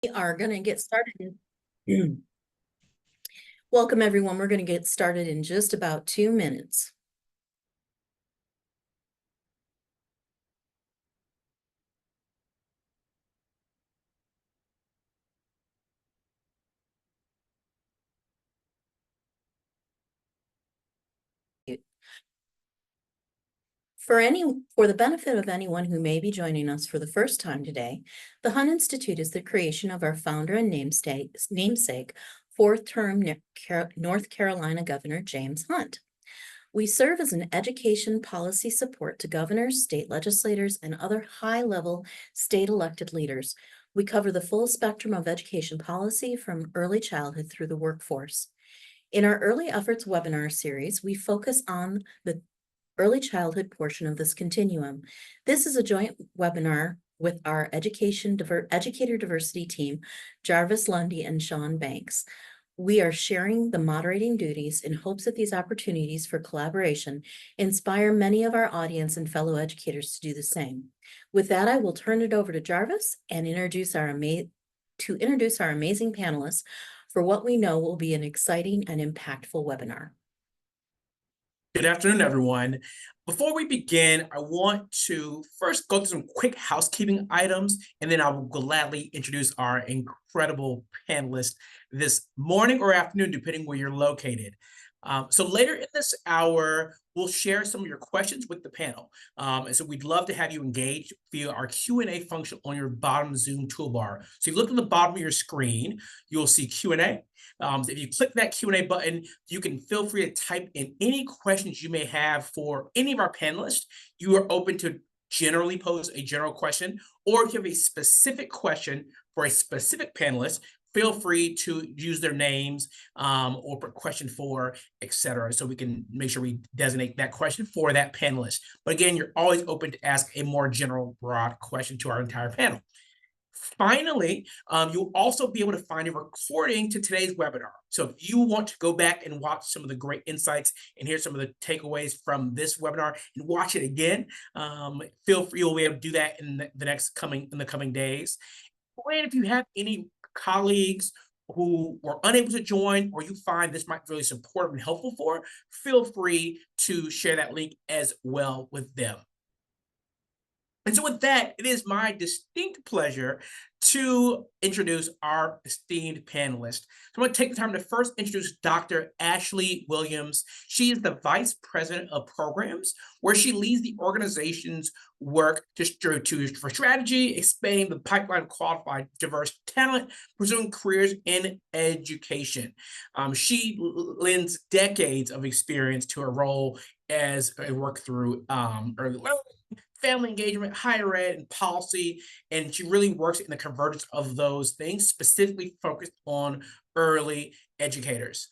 We are going to get started. Welcome, everyone. We're going to get started in just about 2 minutes. For the benefit of anyone who may be joining us for the first time today, the Hunt Institute is the creation of our founder and namesake, fourth-term North Carolina Governor James Hunt. We serve as an education policy support to governors, state legislators, and other high-level state elected leaders. We cover the full spectrum of education policy from early childhood through the workforce. In our Early Efforts webinar series, we focus on the early childhood portion of this continuum. This is a joint webinar with our educator diversity team, Jarvis Lundy and Sean Banks. We are sharing the moderating duties in hopes that these opportunities for collaboration inspire many of our audience and fellow educators to do the same. With that, I will turn it over to Jarvis and introduce our amazing panelists for what we know will be an exciting and impactful webinar. Good afternoon, everyone. Before we begin, I want to first go through some quick housekeeping items, and then I will gladly introduce our incredible panelists this morning or afternoon, depending where you're located. So later in this hour, we'll share some of your questions with the panel. And so we'd love to have you engage via our Q&A function on your bottom Zoom toolbar. So you look at the bottom of your screen, you'll see Q&A. If you click that Q&A button, you can feel free to type in any questions you may have for any of our panelists. You are open to generally pose a general question, or if you have a specific question for a specific panelist, feel free to use their names or put question for, etc. So we can make sure we designate that question for that panelist. But again, you're always open to ask a more general, broad question to our entire panel. Finally, you'll also be able to find a recording to today's webinar. So if you want to go back and watch some of the great insights and hear some of the takeaways from this webinar and watch it again, feel free, you'll be able to do that in the coming days. And if you have any colleagues who were unable to join, or you find this might be really supportive and helpful for, feel free to share that link as well with them. And so with that, it is my distinct pleasure to introduce our esteemed panelists. So I'm going to take the time to first introduce Dr. Ashley Williams. She is the Vice President of Programs, where she leads the organization's work for strategy, expanding the pipeline of qualified, diverse talent, pursuing careers in education. She lends decades of experience to her role as a work through early learning, family engagement, higher ed, and policy, and she really works in the convergence of those things, specifically focused on early educators.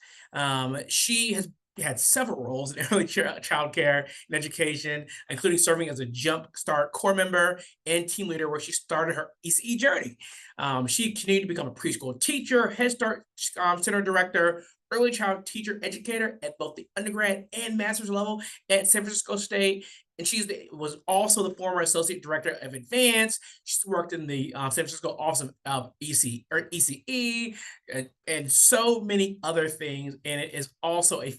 She has had several roles in early child care and education, including serving as a Jump Start core member and team leader, where she started her ECE journey. She continued to become a preschool teacher, Head Start center director, early child teacher educator at both the undergrad and master's level at San Francisco State. And she was also the former associate director of Advance. She's worked in the San Francisco office of ECE, and so many other things. And it is also a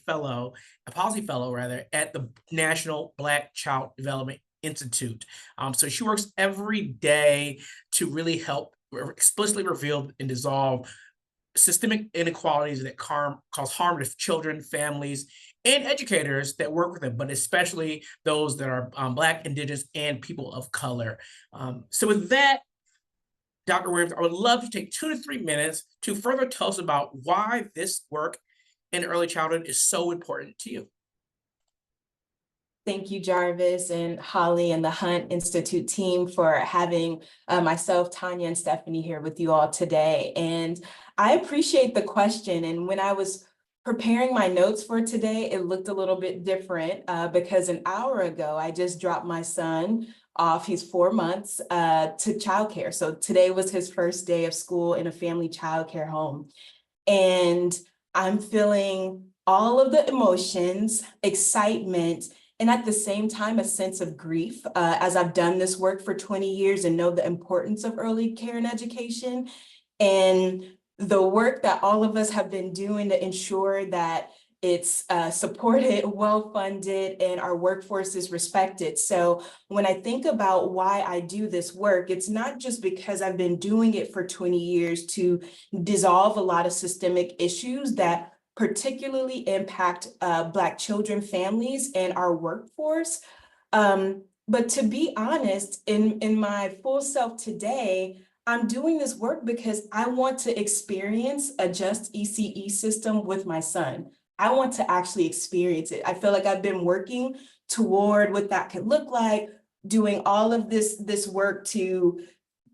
policy fellow at the National Black Child Development Institute. So she works every day to really help explicitly reveal and dissolve systemic inequalities that cause harm to children, families, and educators that work with them, but especially those that are Black, Indigenous, and people of color. So with that, Dr. Williams, I would love to take 2 to 3 minutes to further tell us about why this work in early childhood is so important to you. Thank you, Jarvis and Holly and the Hunt Institute team for having myself, Tanya, and Stephanie here with you all today. And I appreciate the question. And when I was preparing my notes for today, it looked a little bit different because an hour ago, I just dropped my son off. He's 4 months to childcare. So today was his first day of school in a family childcare home. And I'm feeling all of the emotions, excitement, and at the same time, a sense of grief as I've done this work for 20 years and know the importance of early care and education. and the work that all of us have been doing to ensure that it's supported, well-funded, and our workforce is respected. So when I think about why I do this work, it's not just because I've been doing it for 20 years to dissolve a lot of systemic issues that particularly impact Black children, families, and our workforce. But to be honest, in my full self today, I'm doing this work because I want to experience a just ECE system with my son. I want to actually experience it. I feel like I've been working toward what that could look like, doing all of this work to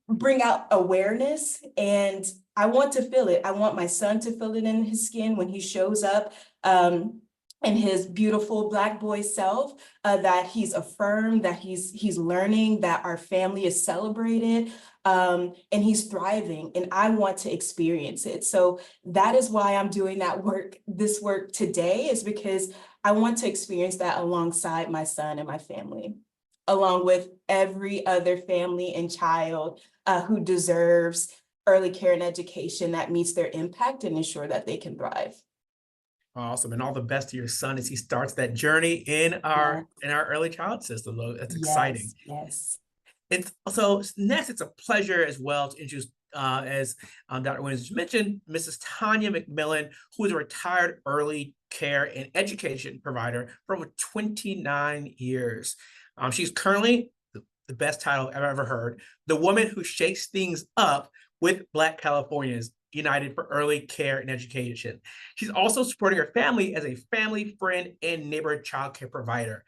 bring out awareness, and I want to feel it. I want my son to feel it in his skin when he shows up in his beautiful Black boy self, that he's affirmed, that he's learning, that our family is celebrated, and he's thriving, and I want to experience it. So that is why I'm doing this work today, is because I want to experience that alongside my son and my family, along with every other family and child who deserves early care and education that meets their impact and ensure that they can thrive. Awesome, and all the best to your son as he starts that journey in our early child system. Though that's exciting. Yes. And so next, it's a pleasure as well to introduce, as Dr. Williams just mentioned, Mrs. Tanya McMillan, who is a retired early care and education provider for over 29 years. She's currently the best title I've ever heard, the woman who shakes things up with Black Californians United for Early Care and Education. She's also supporting her family as a family, friend, and neighborhood child care provider.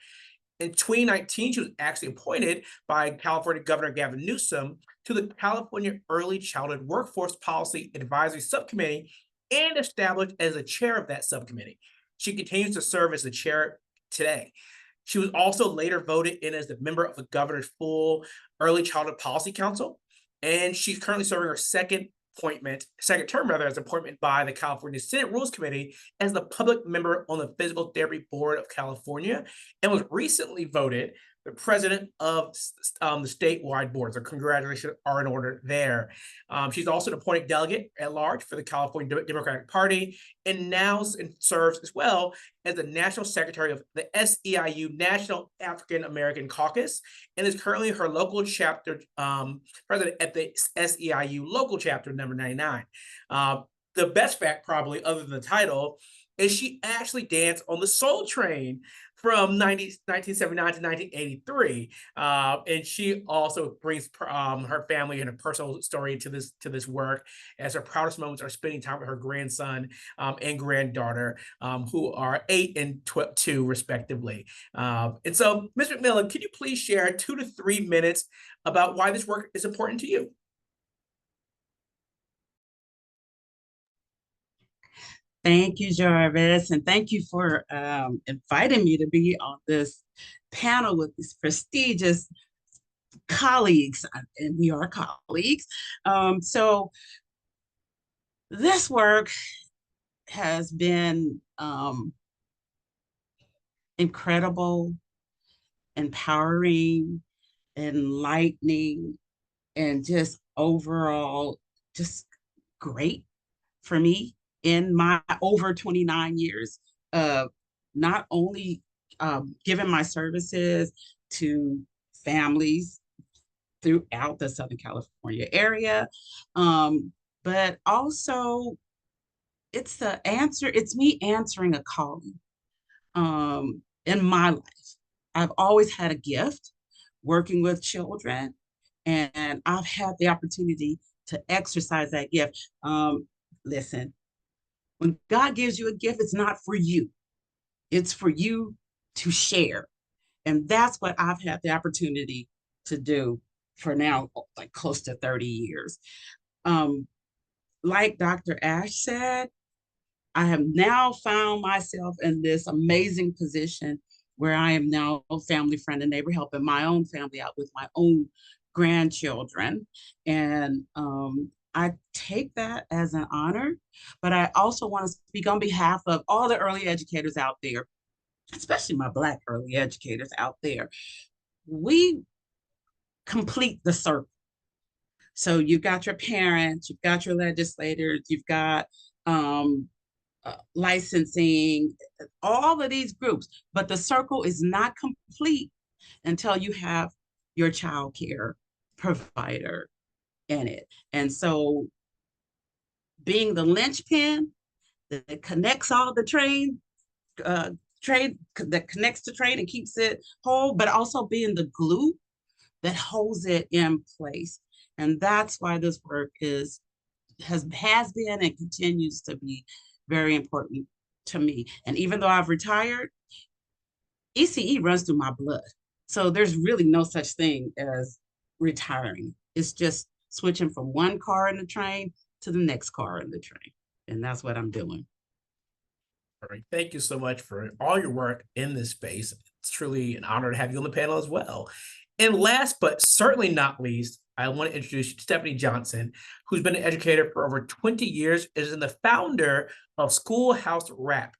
In 2019, she was actually appointed by California Governor Gavin Newsom to the California Early Childhood Workforce Policy Advisory Subcommittee and established as the chair of that subcommittee. She continues to serve as the chair today. She was also later voted in as the member of the governor's full Early Childhood Policy Council, and she's currently serving her second term as appointment by the California Senate Rules Committee as the public member on the Physical Therapy Board of California, and was recently voted the president of the statewide board. So congratulations are in order there. She's also an appointed delegate at large for the California Democratic Party, and now serves as well as the national secretary of the SEIU National African American Caucus, and is currently her local chapter president at the SEIU local chapter number 99. The best fact, probably other than the title, is she actually danced on the Soul Train from 1979 to 1983. And she also brings her family and a personal story to this work, as her proudest moments are spending time with her grandson and granddaughter, who are 8 and 2 respectively. And so, Ms. McMillan, can you please share 2 to 3 minutes about why this work is important to you? Thank you, Jarvis, and thank you for inviting me to be on this panel with these prestigious colleagues, and we are colleagues. So this work has been incredible, empowering, enlightening, and just overall just great for me in my over 29 years of not only giving my services to families throughout the Southern California area, but also it's me answering a calling in my life. I've always had a gift working with children, and I've had the opportunity to exercise that gift. Listen, when God gives you a gift, it's not for you. It's for you to share. And that's what I've had the opportunity to do for now, like close to 30 years. Like Dr. Ash said, I have now found myself in this amazing position where I am now a family friend and neighbor, helping my own family out with my own grandchildren. And I take that as an honor, but I also want to speak on behalf of all the early educators out there, especially my Black early educators out there. We complete the circle. So you've got your parents, you've got your legislators, you've got licensing, all of these groups, but the circle is not complete until you have your child care provider in it. And so being the linchpin that connects all the trade that connects the trade and keeps it whole, but also being the glue that holds it in place. And that's why this work has been and continues to be very important to me. And even though I've retired, ECE runs through my blood. So there's really no such thing as retiring. It's just switching from one car in the train to the next car in the train. And that's what I'm doing. All right. Thank you so much for all your work in this space. It's truly an honor to have you on the panel as well. And last but certainly not least, I want to introduce you to Stephanie Johnson, who's been an educator for over 20 years, is the founder of Schoolhouse Rap.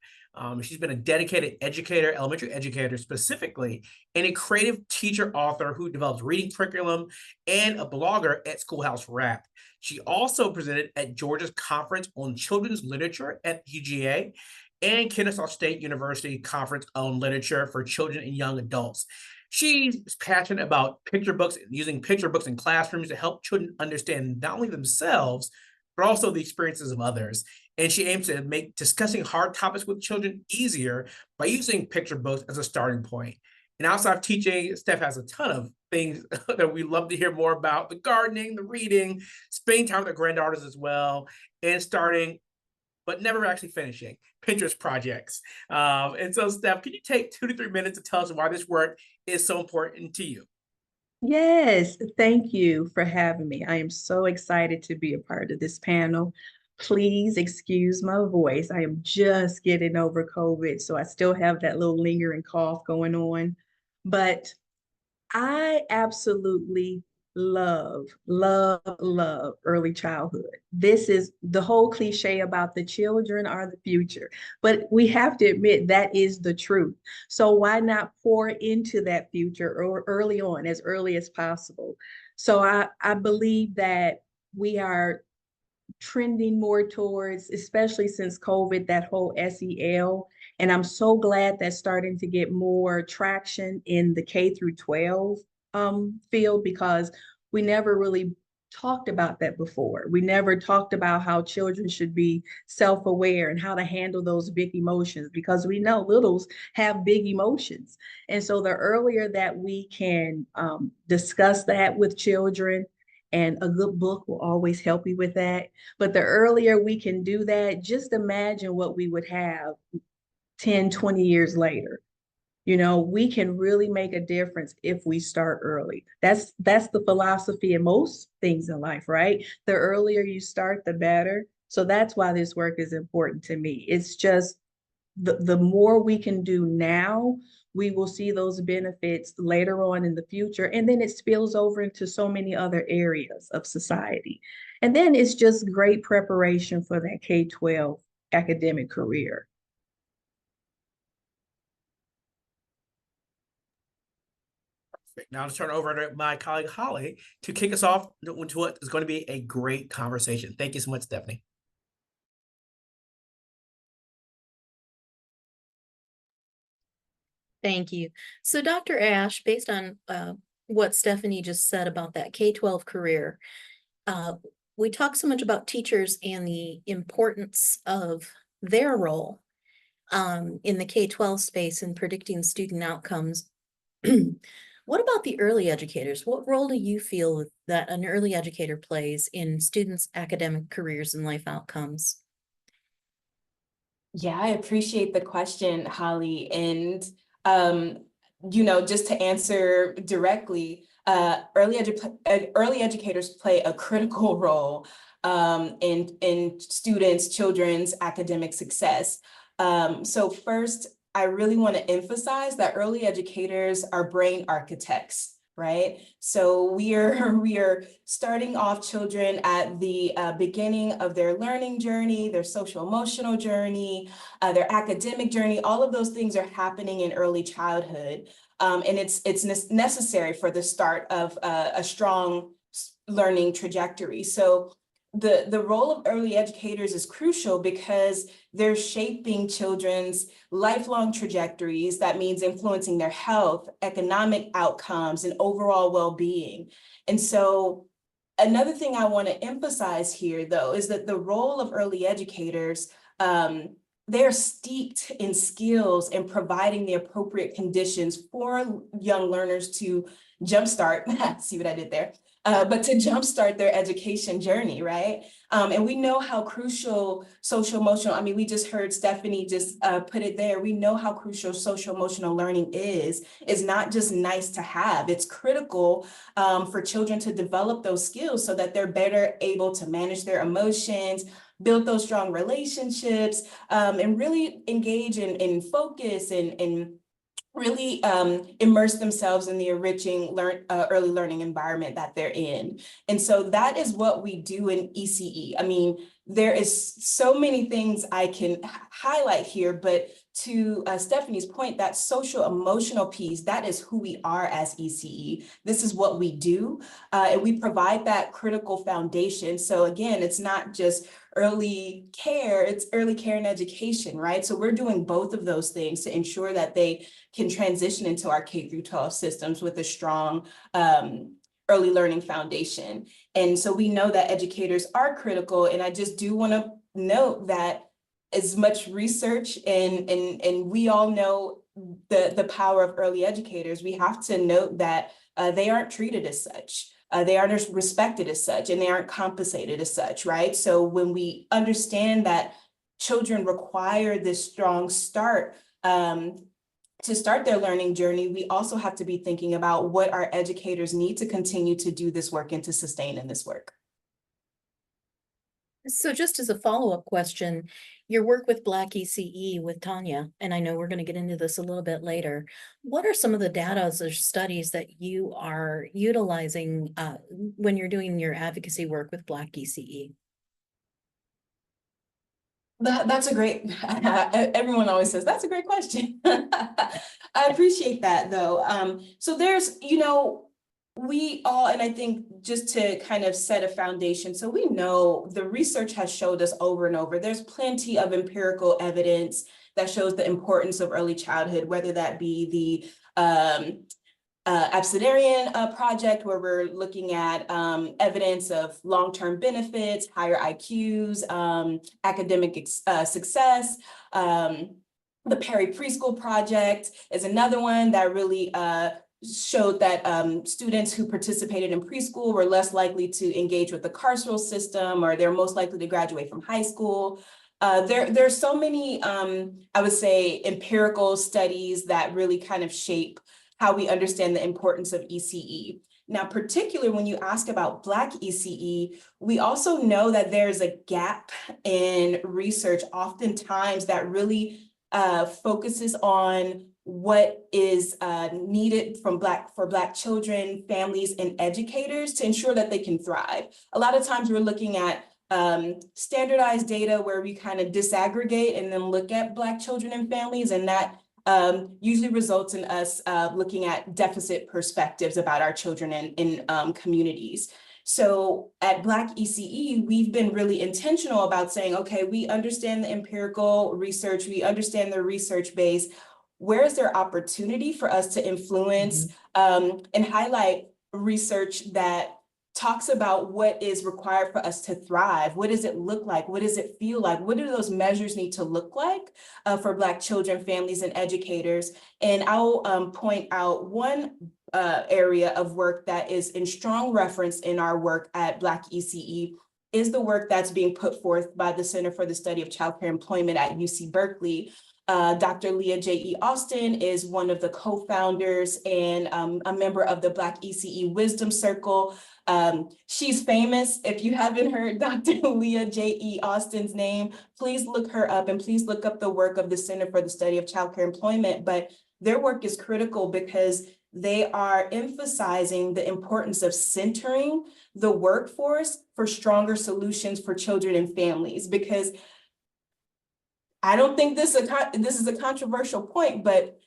She's been a dedicated educator, elementary educator specifically, and a creative teacher author who develops reading curriculum and a blogger at Schoolhouse Rap. She also presented at Georgia's Conference on Children's Literature at UGA and Kennesaw State University Conference on Literature for Children and Young Adults. She's passionate about picture books, using picture books in classrooms to help children understand not only themselves, but also the experiences of others. And she aims to make discussing hard topics with children easier by using picture books as a starting point. And outside of teaching, Steph has a ton of things that we love to hear more about: the gardening, the reading, spending time with their granddaughters as well, and starting, but never actually finishing, Pinterest projects. And so, Steph, can you take 2 to 3 minutes to tell us why this work is so important to you? Yes, thank you for having me. I am so excited to be a part of this panel. Please excuse my voice. I am just getting over COVID, so I still have that little lingering cough going on. But I absolutely love early childhood. This is the whole cliche about the children are the future, but we have to admit that is the truth. So why not pour into that future or early on, as early as possible? So I believe that we are trending more towards, especially since COVID, that whole SEL. And I'm so glad that's starting to get more traction in the K through 12 field, because we never really talked about that before. We never talked about how children should be self-aware and how to handle those big emotions, because we know littles have big emotions. And so the earlier that we can discuss that with children, and a good book will always help you with that. But the earlier we can do that, just imagine what we would have 10, 20 years later. You know, we can really make a difference if we start early. That's the philosophy in most things in life, right? The earlier you start, the better. So that's why this work is important to me. It's just the more we can do now, we will see those benefits later on in the future. And then it spills over into so many other areas of society. And then it's just great preparation for that K-12 academic career. Now to turn over to my colleague Holly to kick us off into what is going to be a great conversation. Thank you so much, Stephanie. Thank you. So Dr. Ash, based on what Stephanie just said about that K-12 career, we talk so much about teachers and the importance of their role in the K-12 space in predicting student outcomes. What about the early educators? What role do you feel that an early educator plays in students' academic careers and life outcomes? Yeah, I appreciate the question, Holly. And, just to answer directly, early educators play a critical role in students, children's academic success. So first, I really want to emphasize that early educators are brain architects, right? So we are starting off children at the beginning of their learning journey, their social emotional journey, their academic journey. All of those things are happening in early childhood. And it's necessary for the start of a strong learning trajectory. So the role of early educators is crucial because they're shaping children's lifelong trajectories. That means influencing their health, economic outcomes, and overall well-being. And so another thing I want to emphasize here, though, is that the role of early educators, they're steeped in skills and providing the appropriate conditions for young learners to jumpstart, see what I did there, but to jumpstart their education journey, right? And we know how crucial social emotional, I mean, we just heard Stephanie just put it there. We know how crucial social emotional learning is. It's not just nice to have, it's critical for children to develop those skills so that they're better able to manage their emotions, build those strong relationships, and really engage in focus and really immerse themselves in the enriching early learning environment that they're in. And so that is what we do in ECE. I mean, there is so many things I can highlight here, but to Stephanie's point, that social emotional piece, that is who we are as ECE. This is what we do, and we provide that critical foundation. So again, it's not just early care, it's early care and education, right? So we're doing both of those things to ensure that they can transition into our K through 12 systems with a strong early learning foundation. And so we know that educators are critical. And I just do want to note that as much research and we all know the power of early educators, we have to note that they aren't treated as such. They aren't respected as such, and they aren't compensated as such, right? So when we understand that children require this strong start to start their learning journey, we also have to be thinking about what our educators need to continue to do this work and to sustain in this work. So just as a follow-up question, your work with Black ECE with Tanya, and I know we're going to get into this a little bit later, what are some of the data or studies that you are utilizing when you're doing your advocacy work with Black ECE? That's a great, everyone always says, that's a great question. I appreciate that though. So there's, we all, and I think just to kind of set a foundation, so we know the research has showed us over and over, there's plenty of empirical evidence that shows the importance of early childhood, whether that be the Abecedarian project, where we're looking at evidence of long-term benefits, higher IQs, academic success. The Perry Preschool Project is another one that really showed that students who participated in preschool were less likely to engage with the carceral system, or they're most likely to graduate from high school. There's so many, I would say, empirical studies that really kind of shape how we understand the importance of ECE. Now, particularly when you ask about Black ECE, we also know that there's a gap in research oftentimes that really focuses on what is needed for Black children, families, and educators to ensure that they can thrive. A lot of times we're looking at standardized data where we kind of disaggregate and then look at Black children and families, and that usually results in us looking at deficit perspectives about our children in communities. So at Black ECE, we've been really intentional about saying, okay, we understand the empirical research, we understand the research base. Where is there opportunity for us to influence and highlight research that talks about what is required for us to thrive? What does it look like? What does it feel like? What do those measures need to look like for Black children, families, and educators? And I'll point out one area of work that is in strong reference in our work at Black ECE is the work that's being put forth by the Center for the Study of Childcare Employment at UC Berkeley. Dr. Leah J.E. Austin is one of the co-founders and a member of the Black ECE Wisdom Circle. She's famous. If you haven't heard Dr. Leah J.E. Austin's name, please look her up and please look up the work of the Center for the Study of Childcare Employment. But their work is critical because they are emphasizing the importance of centering the workforce for stronger solutions for children and families, because I don't think this is a controversial point, but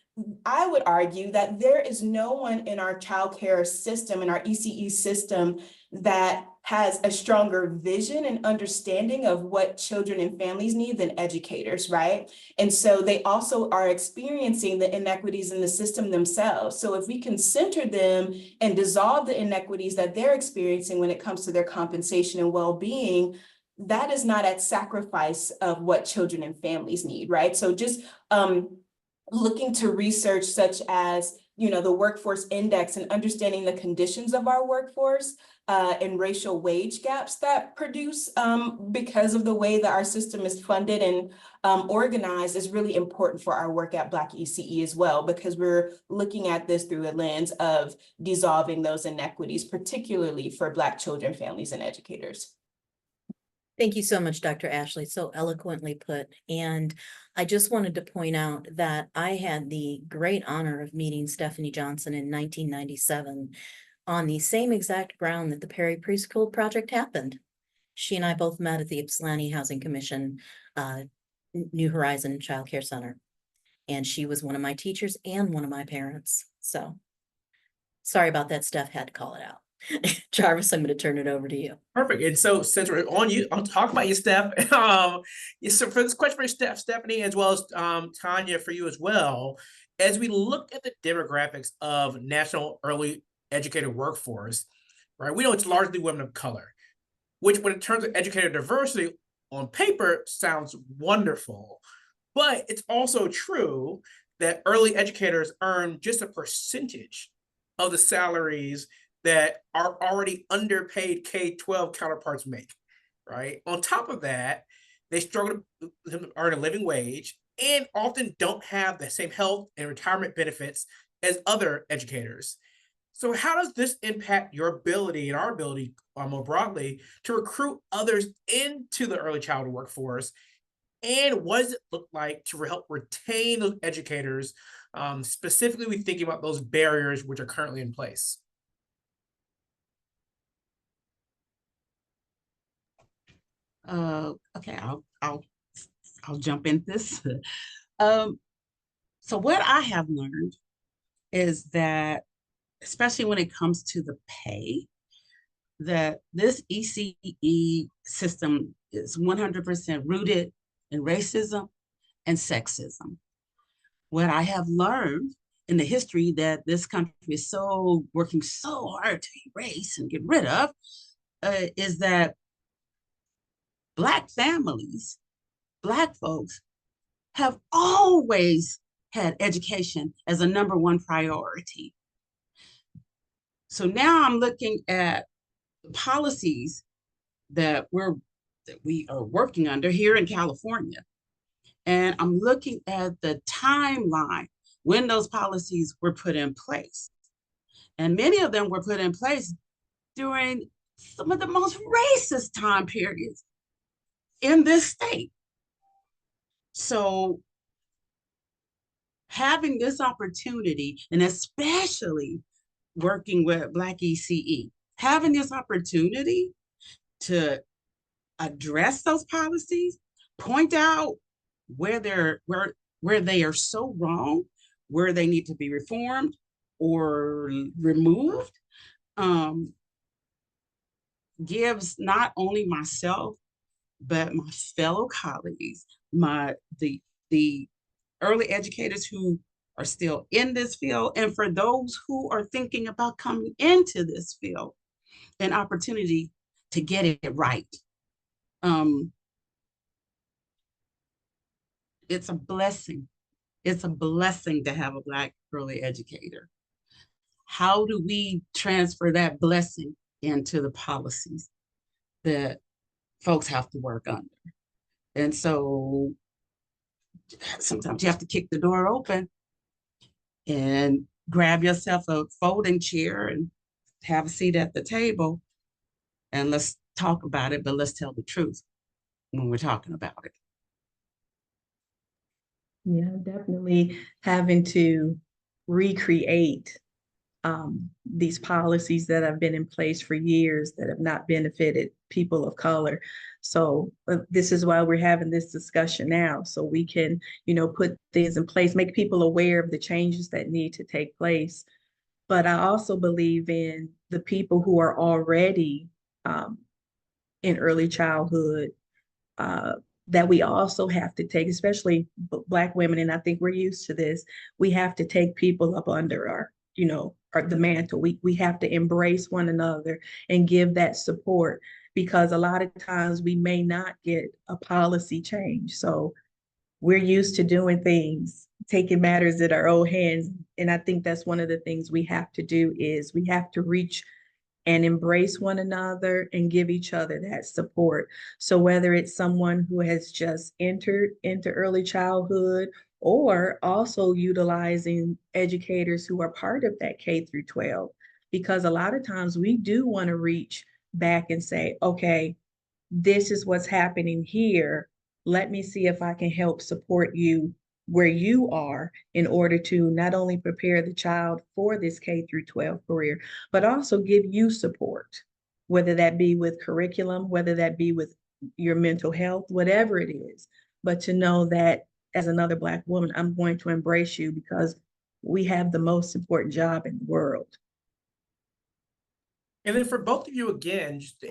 I would argue that there is no one in our childcare system, in our ECE system, that has a stronger vision and understanding of what children and families need than educators, right? And so they also are experiencing the inequities in the system themselves. So if we can center them and dissolve the inequities that they're experiencing when it comes to their compensation and well-being, that is not at sacrifice of what children and families need, right? So just looking to research such as, the workforce index and understanding the conditions of our workforce and racial wage gaps that produce because of the way that our system is funded and organized is really important for our work at Black ECE as well, because we're looking at this through a lens of dissolving those inequities, particularly for Black children, families, and educators. Thank you so much, Dr. Ashley. So eloquently put. And I just wanted to point out that I had the great honor of meeting Stephanie Johnson in 1997 on the same exact ground that the Perry Preschool Project happened. She and I both met at the Ypsilanti Housing Commission, New Horizon Child Care Center. And she was one of my teachers and one of my parents. So sorry about that, Steph, had to call it out. Jarvis, I'm going to turn it over to you. Perfect. And so since we're on you, I'll talk about you, Steph. So for this question for Stephanie, as well as Tanya, for you as well, as we look at the demographics of national early educator workforce, right? We know it's largely women of color, which when in terms of educator diversity on paper sounds wonderful, but it's also true that early educators earn just a percentage of the salaries that our already underpaid K-12 counterparts make, right? On top of that, they struggle to earn a living wage and often don't have the same health and retirement benefits as other educators. So how does this impact your ability and our ability more broadly to recruit others into the early childhood workforce? And what does it look like to help retain those educators, specifically we thinking about those barriers which are currently in place? Okay, I'll jump in this. So what I have learned is that, especially when it comes to the pay, that this ECE system is 100% rooted in racism and sexism. What I have learned in the history that this country is working so hard to erase and get rid of is that Black families, Black folks have always had education as a #1 priority. So now I'm looking at the policies that we are working under here in California. And I'm looking at the timeline when those policies were put in place. And many of them were put in place during some of the most racist time periods in this state. So having this opportunity, and especially working with Black ECE, having this opportunity to address those policies, point out where they are so wrong, where they need to be reformed or removed, gives not only myself, but my fellow colleagues, the early educators who are still in this field, and for those who are thinking about coming into this field, an opportunity to get it right. It's a blessing. It's a blessing to have a Black early educator. How do we transfer that blessing into the policies that folks have to work under? And so sometimes you have to kick the door open and grab yourself a folding chair and have a seat at the table, and let's talk about it, but let's tell the truth when we're talking about it. Yeah, definitely having to recreate these policies that have been in place for years that have not benefited people of color. So this is why we're having this discussion now, so we can, put things in place, make people aware of the changes that need to take place. But I also believe in the people who are already in early childhood, uh, that we also have to take, especially Black women, and I think we're used to this, we have to take people up under our, the mantle. We have to embrace one another and give that support, because a lot of times we may not get a policy change. So we're used to doing things, taking matters in our own hands. And I think that's one of the things we have to do, is we have to reach and embrace one another and give each other that support. So whether it's someone who has just entered into early childhood, or also utilizing educators who are part of that K through 12, because a lot of times we do want to reach back and say, okay, this is what's happening here. Let me see if I can help support you where you are, in order to not only prepare the child for this K through 12 career, but also give you support, whether that be with curriculum, whether that be with your mental health, whatever it is. But to know that as another Black woman, I'm going to embrace you, because we have the most important job in the world. And then for both of you, again, just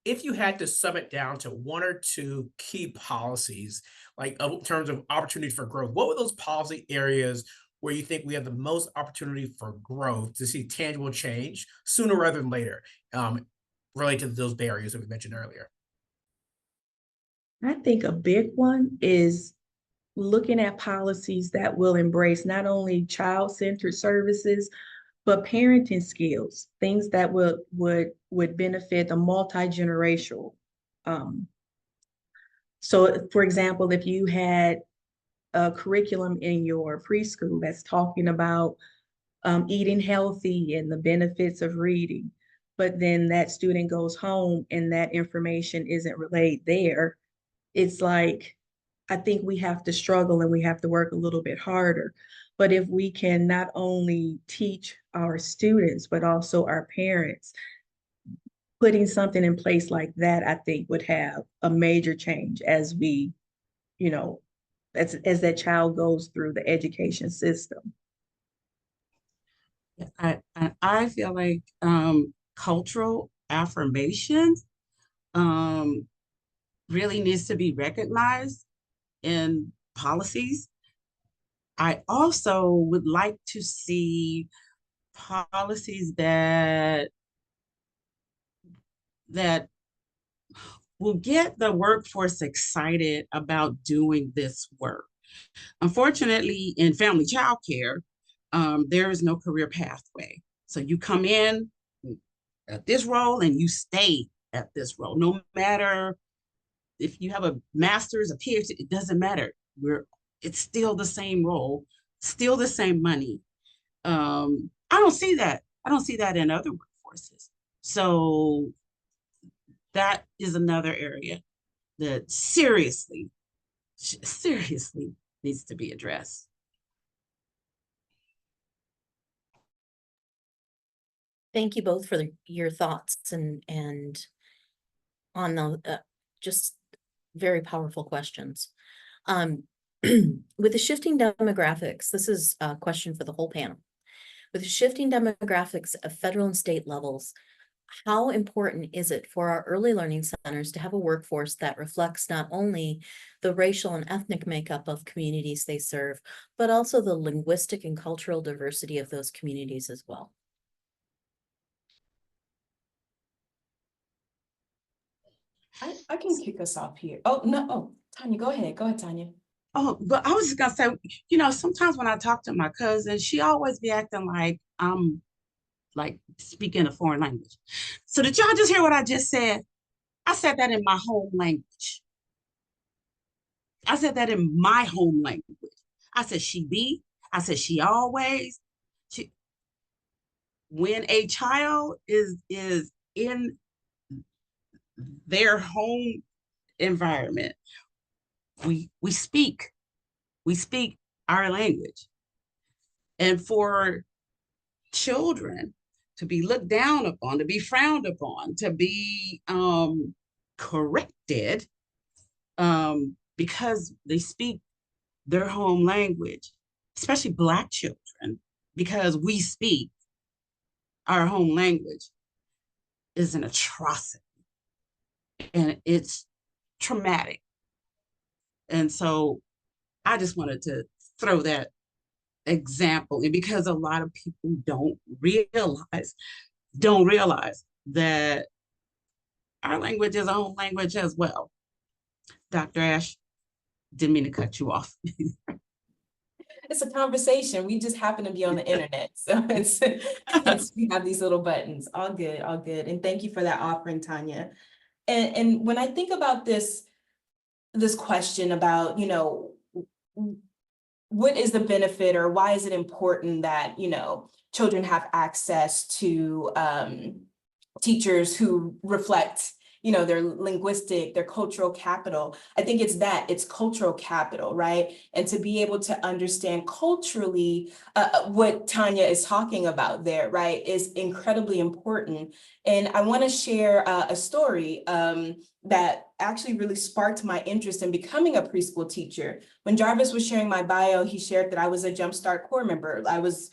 if you had to sum it down to one or two key policies, like in terms of opportunity for growth, what were those policy areas where you think we have the most opportunity for growth to see tangible change sooner rather than later, related to those barriers that we mentioned earlier? I think a big one is looking at policies that will embrace not only child-centered services, but parenting skills, things that would benefit a multi-generational. So for example, if you had a curriculum in your preschool that's talking about eating healthy and the benefits of reading, but then that student goes home and that information isn't relayed there, it's like, I think we have to struggle and we have to work a little bit harder. But if we can not only teach our students, but also our parents, putting something in place like that, I think would have a major change as we, you know, as that child goes through the education system. I feel like cultural affirmations really needs to be recognized in policies. I also would like to see policies that will get the workforce excited about doing this work. Unfortunately, in family child care, there is no career pathway. So you come in at this role and you stay at this role, no matter if you have a master's, a PhD, it doesn't matter. It's still the same role, still the same money. I don't see that. I don't see that in other workforces. So that is another area that seriously needs to be addressed. Thank you both for your thoughts and on the just very powerful questions. With the shifting demographics, this is a question for the whole panel. With the shifting demographics of federal and state levels, how important is it for our early learning centers to have a workforce that reflects not only the racial and ethnic makeup of communities they serve, but also the linguistic and cultural diversity of those communities as well? I can kick us off here. Oh, no. Oh, Tanya, go ahead. Go ahead, Tanya. Oh, but I was just gonna say, sometimes when I talk to my cousin, she always be acting like I'm like speaking a foreign language. So did y'all just hear what I just said? I said that in my home language. I said that in my home language. I said she be, I said she always. She, when a child is in their home environment, we speak our language. And for children to be looked down upon, to be frowned upon, to be corrected because they speak their home language, especially Black children, because we speak our home language, is an atrocity and it's traumatic. And so I just wanted to throw that example in because a lot of people don't realize that our language is a home language as well. Dr. Ash, didn't mean to cut you off. It's a conversation. We just happen to be on the internet. So we have these little buttons. All good, all good. And thank you for that offering, Tanya. And when I think about this question about, what is the benefit or why is it important that, children have access to teachers who reflect their linguistic, their cultural capital. I think it's cultural capital, right? And to be able to understand culturally what Tanya is talking about there, right, is incredibly important. And I want to share a story that actually really sparked my interest in becoming a preschool teacher. When Jarvis was sharing my bio, he shared that I was a Jumpstart Corps member. I was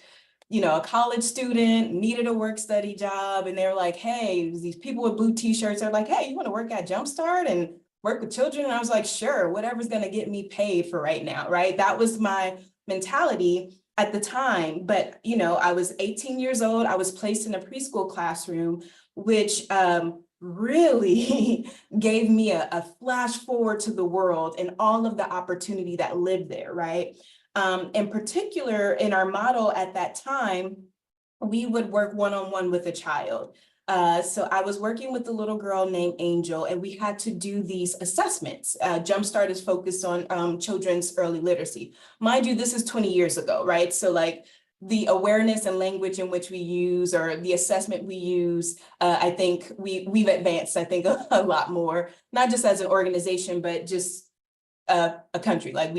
a college student, needed a work study job. And they were like, hey, these people with blue t-shirts are like, hey, you want to work at Jumpstart and work with children? And I was like, sure, whatever's going to get me paid for right now, right? That was my mentality at the time. But, I was 18 years old. I was placed in a preschool classroom, which really gave me a flash forward to the world and all of the opportunity that lived there, right? In particular, in our model at that time, we would work one-on-one with a child. So I was working with a little girl named Angel, and we had to do these assessments. Jumpstart is focused on children's early literacy. Mind you, this is 20 years ago, right? So like the awareness and language in which we use or the assessment we use, I think we've advanced, I think, a lot more, not just as an organization, but just a country. Like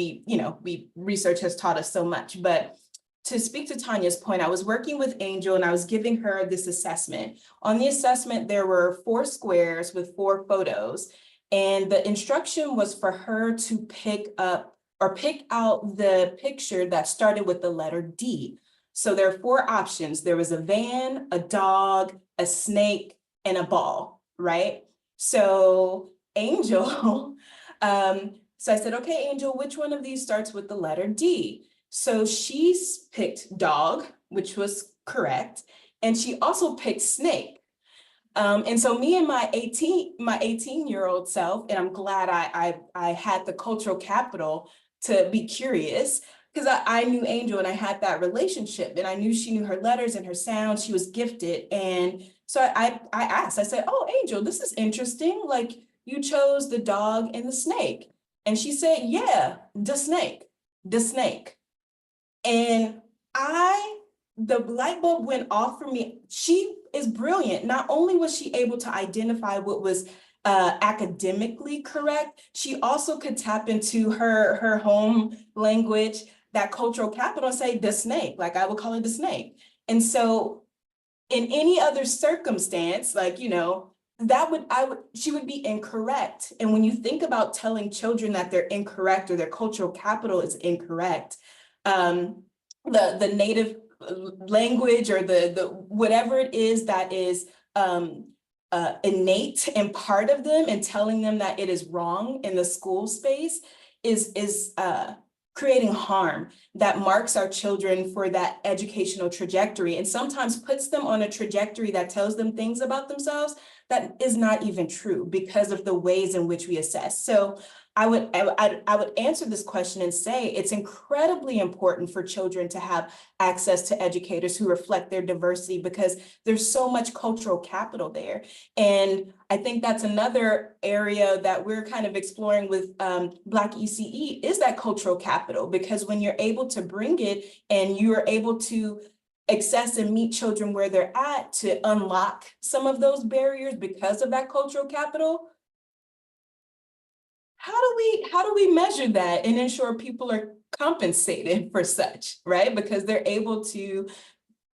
research has taught us so much. But to speak to Tanya's point, I was working with Angel and I was giving her this assessment. On the assessment, there were 4 squares with 4 photos. And the instruction was for her to pick out the picture that started with the letter D. So there are 4 options. There was a van, a dog, a snake, and a ball, right? So Angel, so I said, okay, Angel, which one of these starts with the letter D? So she's picked dog, which was correct. And she also picked snake. And so me and my 18-year-old self, and I'm glad I had the cultural capital to be curious, because I knew Angel and I had that relationship and I knew she knew her letters and her sounds. She was gifted. And so I asked, I said, oh, Angel, this is interesting. Like you chose the dog and the snake. And she said, yeah, the snake. And the light bulb went off for me. She is brilliant. Not only was she able to identify what was academically correct, she also could tap into her home language, that cultural capital, and say the snake, like I would call it the snake. And so in any other circumstance, like, she would be incorrect. And when you think about telling children that they're incorrect or their cultural capital is incorrect, the native language or the whatever it is that is innate and part of them, and telling them that it is wrong in the school space is creating harm that marks our children for that educational trajectory, and sometimes puts them on a trajectory that tells them things about themselves that is not even true because of the ways in which we assess. So I would answer this question and say it's incredibly important for children to have access to educators who reflect their diversity, because there's so much cultural capital there. And I think that's another area that we're kind of exploring with Black ECE, is that cultural capital, because when you're able to bring it and you're able to access and meet children where they're at to unlock some of those barriers because of that cultural capital, how do we measure that and ensure people are compensated for such, right? Because they're able to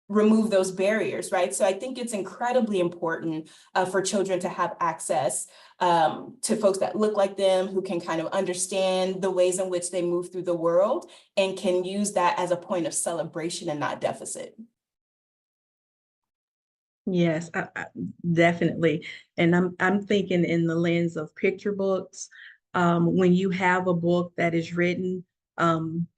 remove those barriers, right? So I think it's incredibly important for children to have access to folks that look like them, who can kind of understand the ways in which they move through the world and can use that as a point of celebration and not deficit. Yes, definitely. And I'm thinking in the lens of picture books. When you have a book that is written,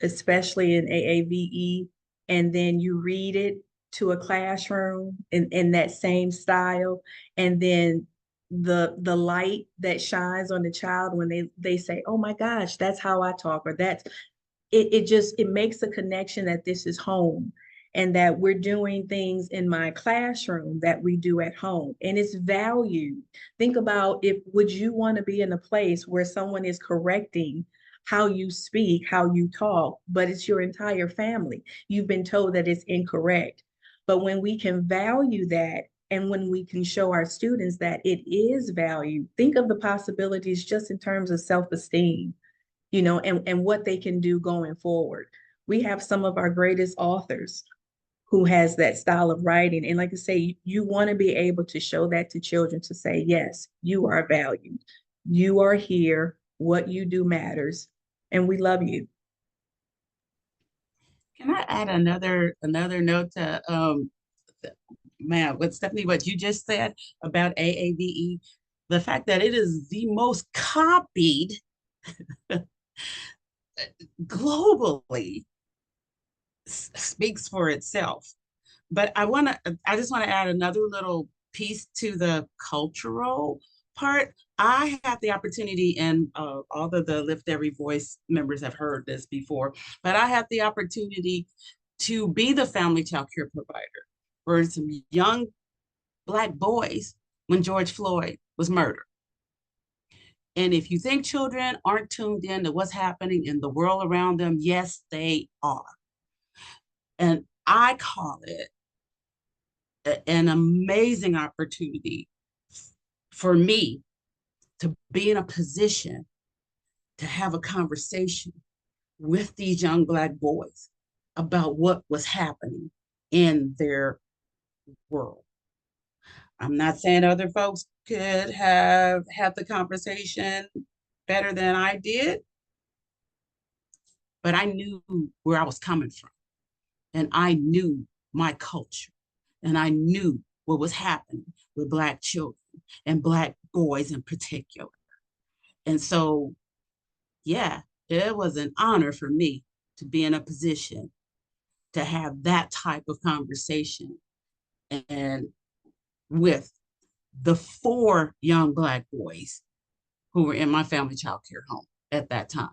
especially in AAVE, and then you read it to a classroom in that same style, and then the light that shines on the child when they say, "Oh my gosh, that's how I talk," or that's it makes a connection that this is home and that we're doing things in my classroom that we do at home, and it's valued. Think about, if would you want to be in a place where someone is correcting how you speak, how you talk, but it's your entire family. You've been told that it's incorrect. But when we can value that, and when we can show our students that it is valued, think of the possibilities just in terms of self-esteem, and what they can do going forward. We have some of our greatest authors who has that style of writing. And like I say, you want to be able to show that to children, to say, yes, you are valued. You are here. What you do matters. And we love you. Can I add another note to what Stephanie, what you just said about AAVE? The fact that it is the most copied globally speaks for itself. But I just want to add another little piece to the cultural part. I had the opportunity, and all of the Lift Every Voice members have heard this before, but I had the opportunity to be the family child care provider for some young Black boys when George Floyd was murdered. And if you think children aren't tuned in to what's happening in the world around them, yes, they are. And I call it an amazing opportunity for me to be in a position to have a conversation with these young Black boys about what was happening in their world. I'm not saying other folks could have had the conversation better than I did, but I knew where I was coming from, and I knew my culture, and I knew what was happening with Black children and Black boys in particular. And so, yeah, it was an honor for me to be in a position to have that type of conversation, and with the 4 young Black boys who were in my family child care home at that time.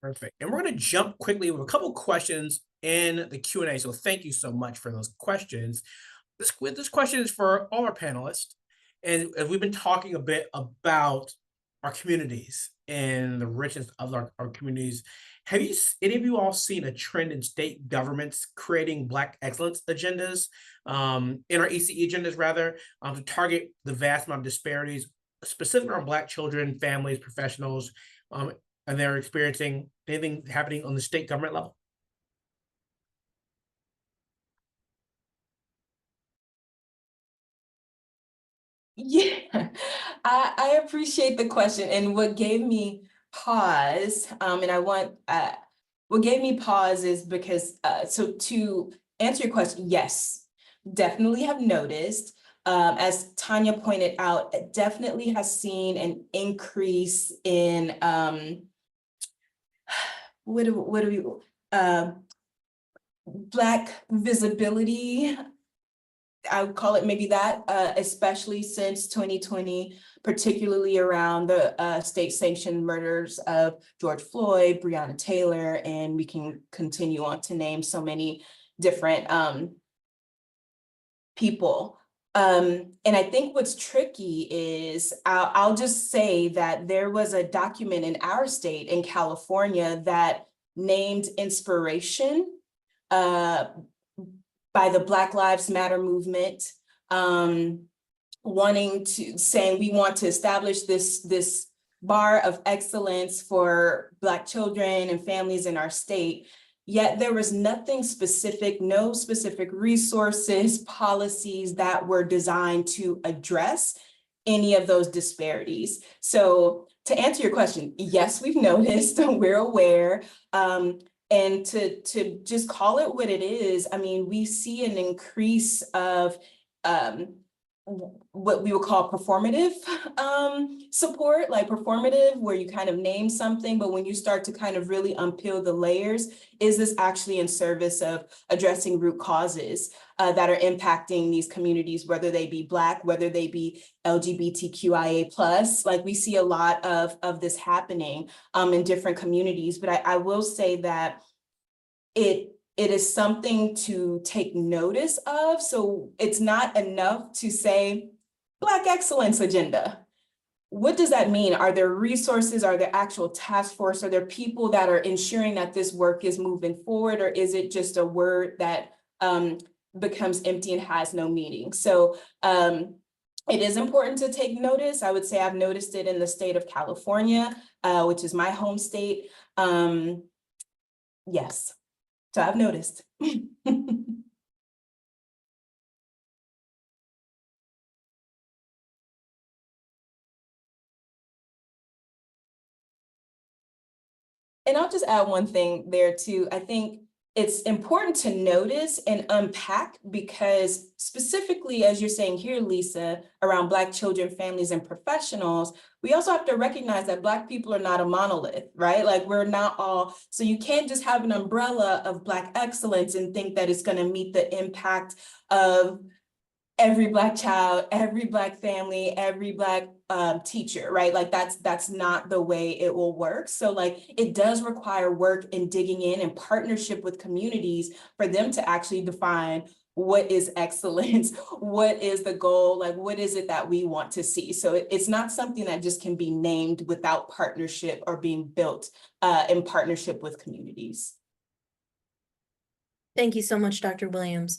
Perfect. And we're going to jump quickly with a couple questions in the Q&A. So thank you so much for those questions. This question is for all our panelists. And we've been talking a bit about our communities and the richness of our communities. Have any of you all seen a trend in state governments creating Black excellence agendas, in our ECE agendas rather, to target the vast amount of disparities, specifically on Black children, families, professionals, and they're experiencing anything happening on the state government level? Yeah, I appreciate the question. And what gave me pause, what gave me pause is because, so to answer your question, yes, definitely have noticed. As Tanya pointed out, it definitely has seen an increase in, Black visibility. I would call it maybe that, especially since 2020, particularly around the state sanctioned murders of George Floyd, Breonna Taylor, and we can continue on to name so many different people. And I think what's tricky is, I'll just say that there was a document in our state in California that named inspiration by the Black Lives Matter movement, saying we want to establish this bar of excellence for Black children and families in our state. Yet there was nothing specific, no specific resources, policies that were designed to address any of those disparities. So to answer your question, yes, we've noticed, we're aware. And to just call it what it is, I mean, we see an increase of what we would call performative support, like performative, where you kind of name something, but when you start to kind of really unpeel the layers, is this actually in service of addressing root causes that are impacting these communities, whether they be Black, whether they be LGBTQIA+, like we see a lot of this happening in different communities. But I will say that it is something to take notice of. So it's not enough to say Black excellence agenda. What does that mean? Are there resources? Are there actual task force? Are there people that are ensuring that this work is moving forward? Or is it just a word that becomes empty and has no meaning? So it is important to take notice. I would say I've noticed it in the state of California, which is my home state. Yes. So I've noticed. And I'll just add one thing there too. I think it's important to notice and unpack, because specifically, as you're saying here, Lisa, around Black children, families, and professionals, we also have to recognize that Black people are not a monolith, right? Like we're not all, so you can't just have an umbrella of Black excellence and think that it's going to meet the impact of every Black child, every Black family, every Black teacher, right? Like that's not the way it will work. So like it does require work and digging in and partnership with communities for them to actually define what is excellence, what is the goal, like what is it that we want to see. So it's not something that just can be named without partnership or being built in partnership with communities. Thank you so much, Dr. Williams.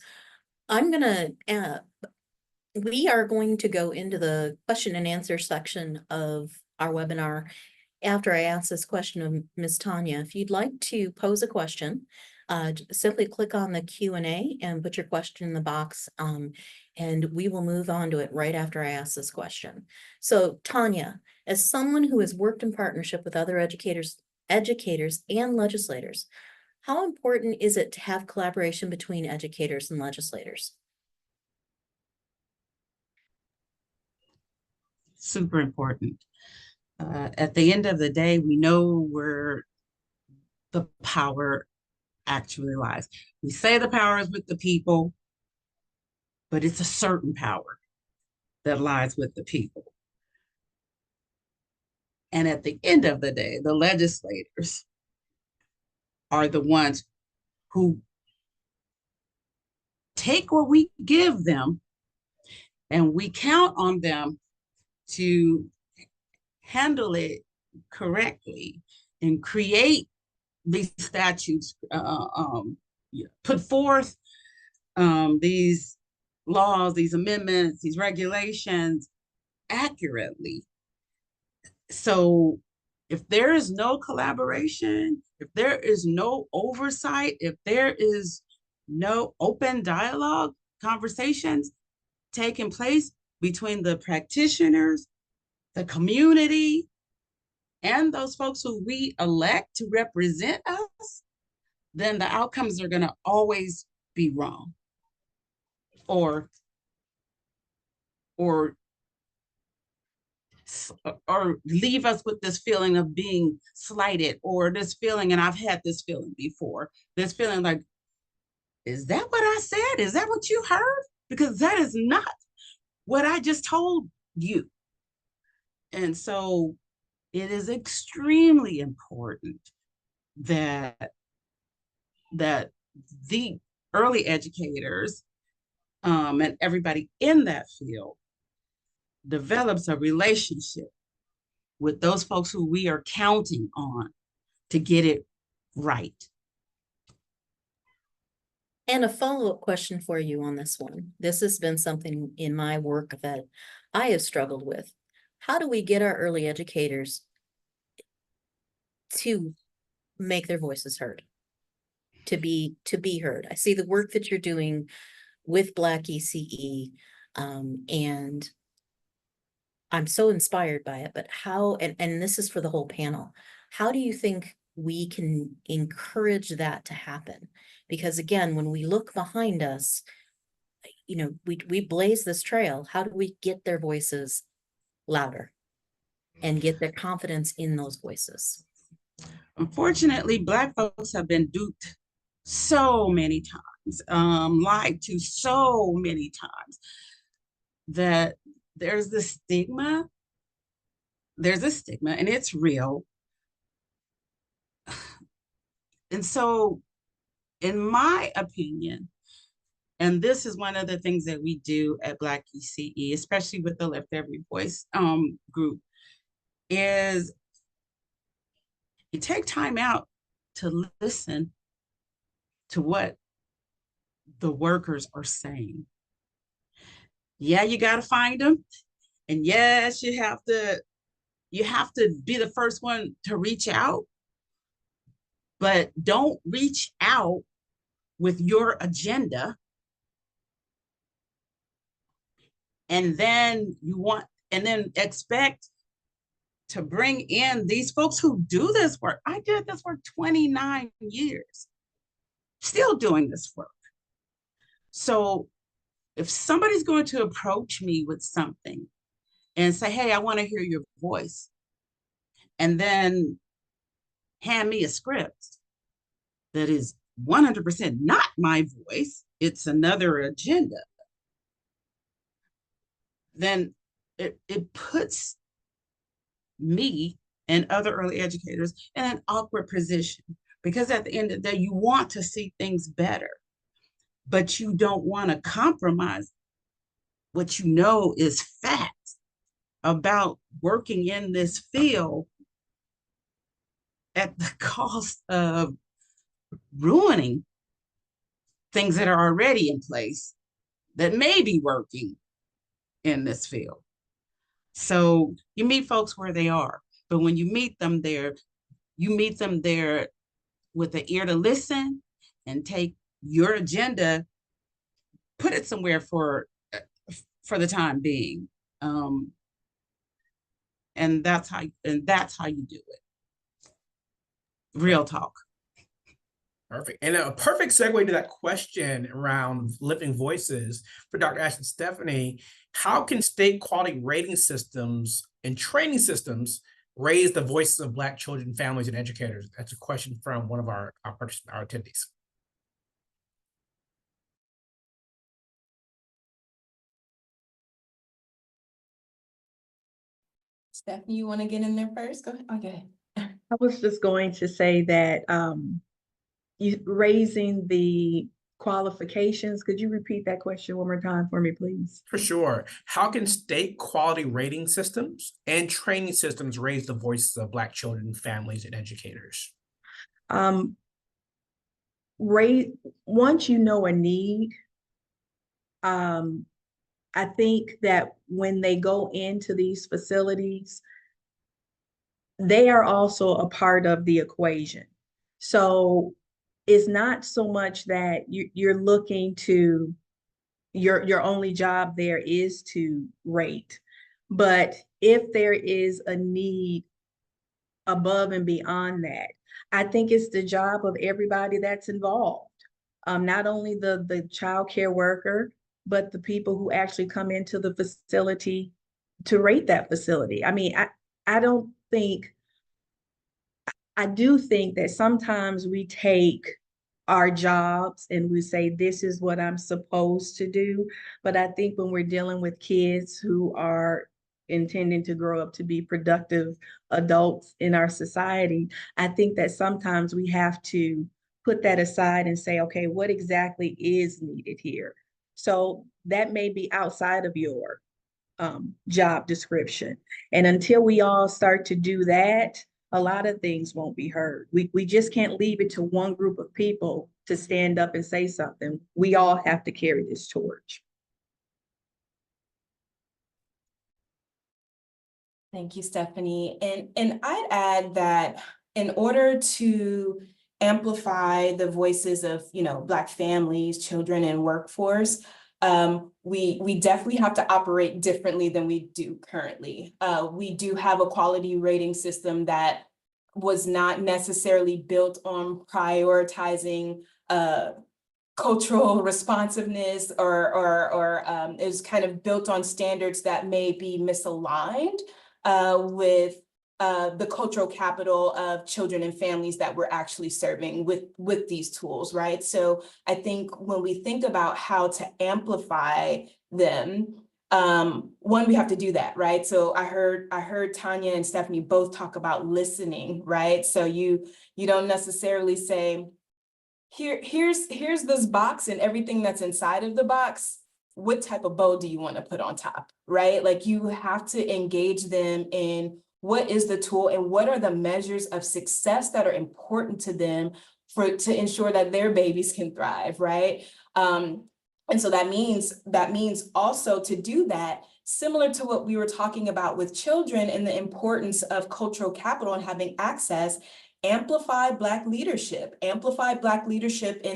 We are going to go into the question and answer section of our webinar after I ask this question of Ms. Tanya. If you'd like to pose a question, simply click on the Q&A and put your question in the box, and we will move on to it right after I ask this question. So Tanya, as someone who has worked in partnership with other educators and legislators, how important is it to have collaboration between educators and legislators? Super important. At the end of the day, we know where the power actually lies. We say the power is with the people, but it's a certain power that lies with the people. And at the end of the day, the legislators are the ones who take what we give them, and we count on them to handle it correctly and create these statutes, put forth these laws, these amendments, these regulations accurately. So if there is no collaboration, if there is no oversight, if there is no open dialogue, conversations taking place between the practitioners, the community, and those folks who we elect to represent us, then the outcomes are going to always be wrong, or leave us with this feeling of being slighted, or this feeling, and I've had this feeling before, this feeling like, is that what I said? Is that what you heard? Because that is not what I just told you. And so it is extremely important that the early educators and everybody in that field develops a relationship with those folks who we are counting on to get it right. And a follow-up question for you on this one. This has been something in my work that I have struggled with. How do we get our early educators to make their voices heard, to be heard. I see the work that you're doing with Black ECE, and I'm so inspired by it, but how, and this is for the whole panel, how do you think we can encourage that to happen? Because again, when we look behind us, you know, we blaze this trail. How do we get their voices louder and get their confidence in those voices? Unfortunately, Black folks have been duped so many times, lied to so many times, that there's a stigma, and it's real. And so, in my opinion, and this is one of the things that we do at Black ECE, especially with the Lift Every Voice group, is you take time out to listen to what the workers are saying. Yeah, you got to find them. And yes, you have to be the first one to reach out, but don't reach out with your agenda. And then expect to bring in these folks who do this work. I did this work 29 years, still doing this work. So if somebody's going to approach me with something and say, hey, I want to hear your voice, and then hand me a script that is 100% not my voice, it's another agenda, then it puts me and other early educators in an awkward position, because at the end of the day, you want to see things better, but you don't want to compromise what you know is fact about working in this field at the cost of ruining things that are already in place that may be working in this field. So you meet folks where they are, but when you meet them there with the ear to listen and take your agenda, put it somewhere for the time being. And that's how you do it. Real talk. Perfect. And a perfect segue to that question around lifting voices for Dr. Ash and Stephanie. How can state quality rating systems and training systems raise the voices of Black children, families, and educators? That's a question from one of our attendees. Stephanie, you want to get in there first? Go ahead. Okay. I was just going to say that you raising the qualifications. Could you repeat that question one more time for me, please? For sure. How can state quality rating systems and training systems raise the voices of Black children, families, and educators? Once you know a need, I think that when they go into these facilities, they are also a part of the equation. So it's not so much that you're looking to, your only job there is to rate, but if there is a need above and beyond that, I think it's the job of everybody that's involved. Not only the child care worker, but the people who actually come into the facility to rate that facility. I mean, I do think that sometimes we take our jobs and we say, this is what I'm supposed to do. But I think when we're dealing with kids who are intending to grow up to be productive adults in our society, I think that sometimes we have to put that aside and say, okay, what exactly is needed here? So that may be outside of your job description. And until we all start to do that, a lot of things won't be heard. We just can't leave it to one group of people to stand up and say something. We all have to carry this torch. Thank you, Stephanie. And I'd add that in order to amplify the voices of, Black families, children, and workforce, we definitely have to operate differently than we do currently. We do have a quality rating system that was not necessarily built on prioritizing cultural responsiveness, or is kind of built on standards that may be misaligned with the cultural capital of children and families that we're actually serving with these tools, right? So I think when we think about how to amplify them, one, we have to do that, right? So I heard Tanya and Stephanie both talk about listening, right? So you don't necessarily say, here's this box and everything that's inside of the box. What type of bow do you want to put on top, right? Like, you have to engage them in what is the tool and what are the measures of success that are important to them to ensure that their babies can thrive, right? And so that means also, to do that, similar to what we were talking about with children and the importance of cultural capital and having access, amplify Black leadership in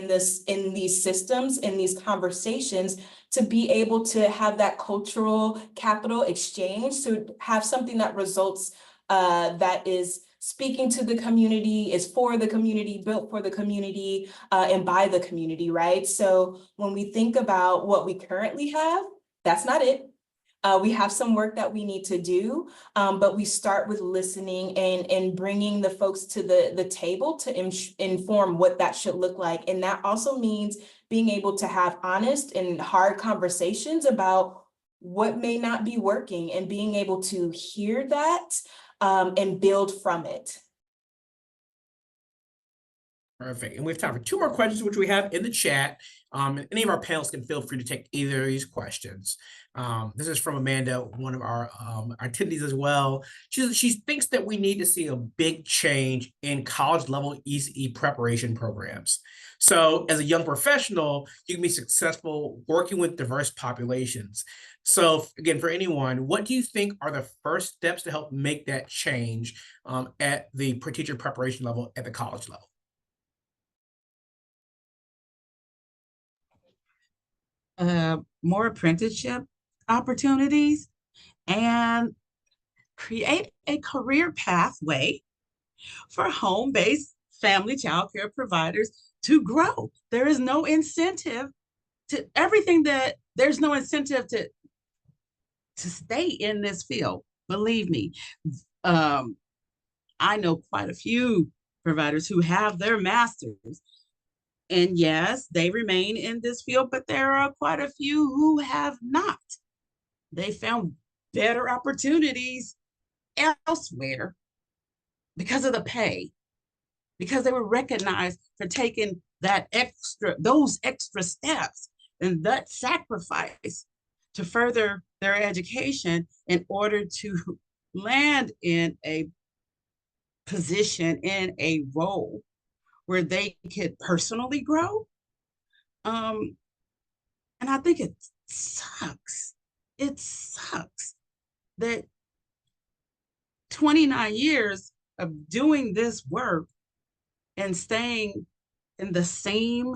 these systems, in these conversations, to be able to have that cultural capital exchange, to have something that results, that is speaking to the community, is for the community, built for the community, and by the community, right? So when we think about what we currently have, that's not it. We have some work that we need to do, but we start with listening and bringing the folks to the table to inform what that should look like. And that also means being able to have honest and hard conversations about what may not be working, and being able to hear that and build from it. Perfect. And we have time for 2 more questions, which we have in the chat. Any of our panelists can feel free to take either of these questions. This is from Amanda, one of our attendees as well. She thinks that we need to see a big change in college level ECE preparation programs. So as a young professional, you can be successful working with diverse populations. So again, for anyone, what do you think are the first steps to help make that change at the teacher preparation level at the college level? More apprenticeship opportunities, and create a career pathway for home-based family child care providers to grow. There is no incentive to there's no incentive to stay in this field. Believe me, I know quite a few providers who have their masters. And yes, they remain in this field, but there are quite a few who have not. They found better opportunities elsewhere because of the pay, because they were recognized for taking those extra steps and that sacrifice to further their education in order to land in a position, in a role where they could personally grow. And I think it sucks. It sucks that 29 years of doing this work and staying in the same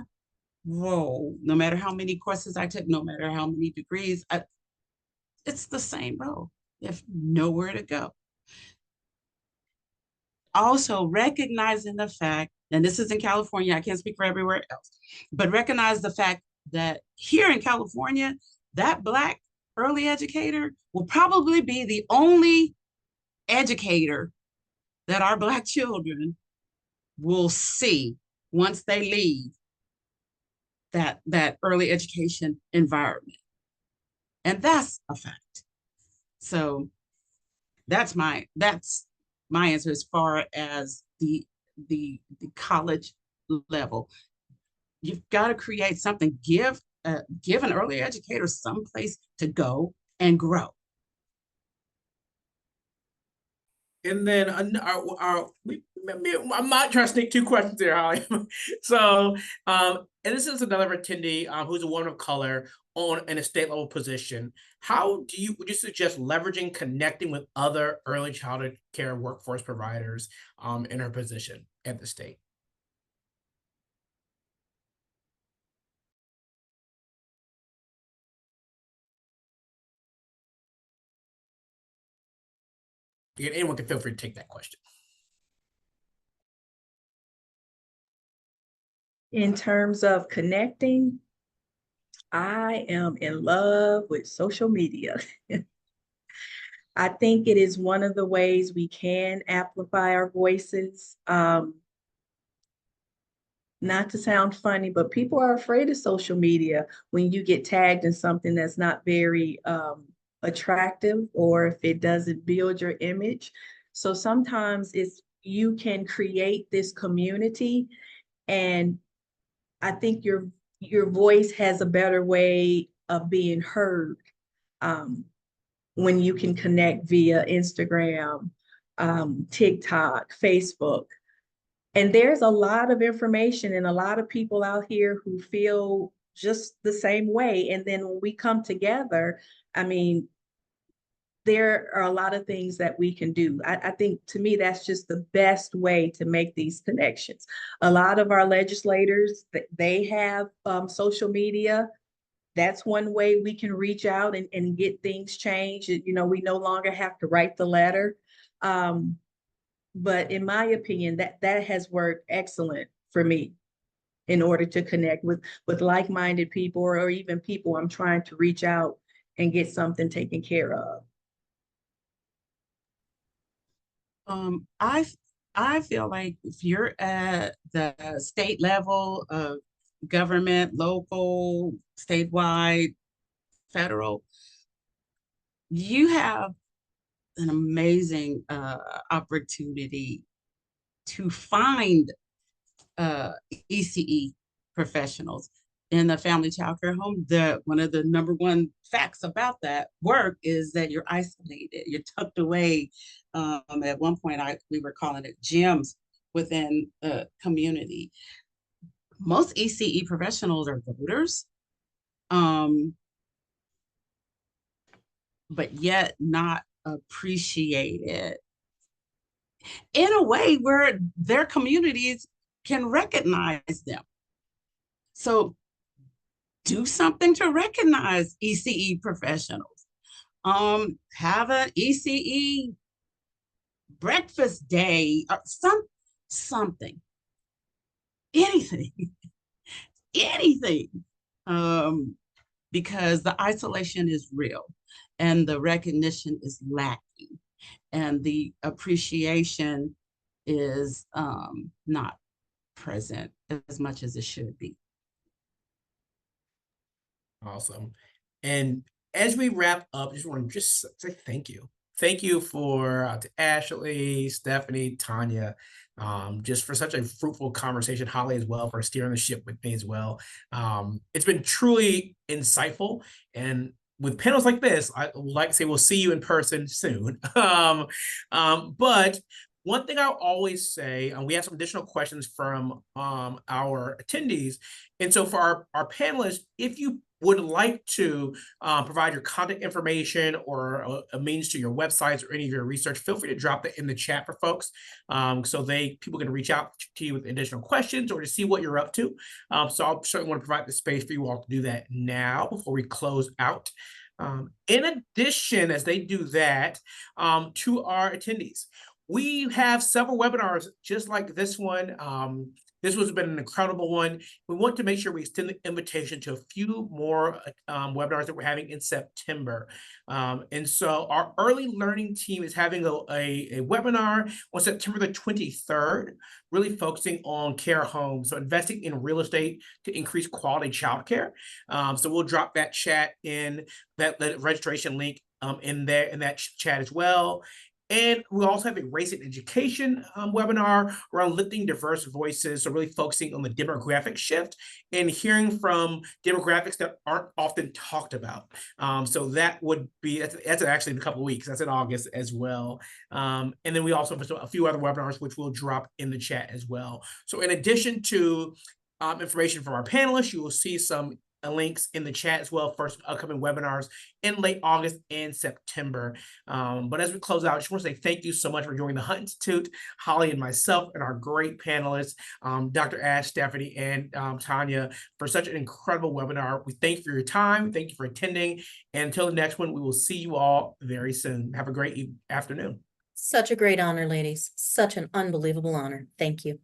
role, no matter how many courses I took, no matter how many degrees, it's the same role. You have nowhere to go. Also recognizing the fact, and this is in California, I can't speak for everywhere else, but recognize the fact that here in California, that Black early educator will probably be the only educator that our Black children will see once they leave that early education environment. And that's a fact. So that's my answer as far as the college level. You've got to create something, give an early educator some place to go and grow. And then I'm not trying to sneak 2 questions there, Holly. So, and this is another attendee who's a woman of color. in a state level position, how would you suggest leveraging connecting with other early childhood care workforce providers in her position at the state? Anyone can feel free to take that question. In terms of connecting, I am in love with social media. I think it is one of the ways we can amplify our voices. Not to sound funny, but people are afraid of social media when you get tagged in something that's not very attractive, or if it doesn't build your image. So sometimes you can create this community, and I think your voice has a better way of being heard when you can connect via Instagram, TikTok, Facebook. And there's a lot of information and a lot of people out here who feel just the same way. And then when we come together, I mean, there are a lot of things that we can do. I think, to me, that's just the best way to make these connections. A lot of our legislators, they have social media. That's one way we can reach out and get things changed. You know, we no longer have to write the letter. But in my opinion, that has worked excellent for me in order to connect with like-minded people, or even people I'm trying to reach out and get something taken care of. I feel like if you're at the state level of government, local, statewide, federal, you have an amazing opportunity to find ECE professionals in the family child care home. One of the number one facts about that work is that you're isolated, you're tucked away. At one point, we were calling it gyms within a community. Most ECE professionals are voters, but yet not appreciated in a way where their communities can recognize them. So do something to recognize ECE professionals. Have an ECE breakfast day, or something, anything, anything, because the isolation is real and the recognition is lacking, and the appreciation is not present as much as it should be. Awesome. And as we wrap up, I just want to just say thank you. Thank you to Ashley, Stephanie, Tanya, just for such a fruitful conversation. Holly as well, for steering the ship with me as well. It's been truly insightful. And with panels like this, I would like to say we'll see you in person soon. But one thing I'll always say, and we have some additional questions from our attendees. And so for our panelists, if you would like to provide your contact information or a means to your websites or any of your research, feel free to drop that in the chat for folks, so people can reach out to you with additional questions or to see what you're up to. So I'll certainly want to provide the space for you all to do that now before we close out. In addition, as they do that, to our attendees, we have several webinars just like this one. This has been an incredible one. We want to make sure we extend the invitation to a few more webinars that we're having in September. And so our early learning team is having a webinar on September the 23rd, really focusing on care homes, so investing in real estate to increase quality childcare. So we'll drop that chat in, that registration link in that chat as well. And we also have a race and education webinar around lifting diverse voices. So really focusing on the demographic shift and hearing from demographics that aren't often talked about. So that's actually in a couple of weeks. That's in August as well. And then we also have a few other webinars, which we'll drop in the chat as well. So in addition to information from our panelists, you will see some links in the chat as well for some upcoming webinars in late August and September. But as we close out, I just want to say thank you so much for joining the Hunt Institute, Holly and myself, and our great panelists, Dr. Ash, Stephanie, and Tanya, for such an incredible webinar. We thank you for your time. Thank you for attending. And until the next one, we will see you all very soon. Have a great afternoon. Such a great honor, ladies. Such an unbelievable honor. Thank you.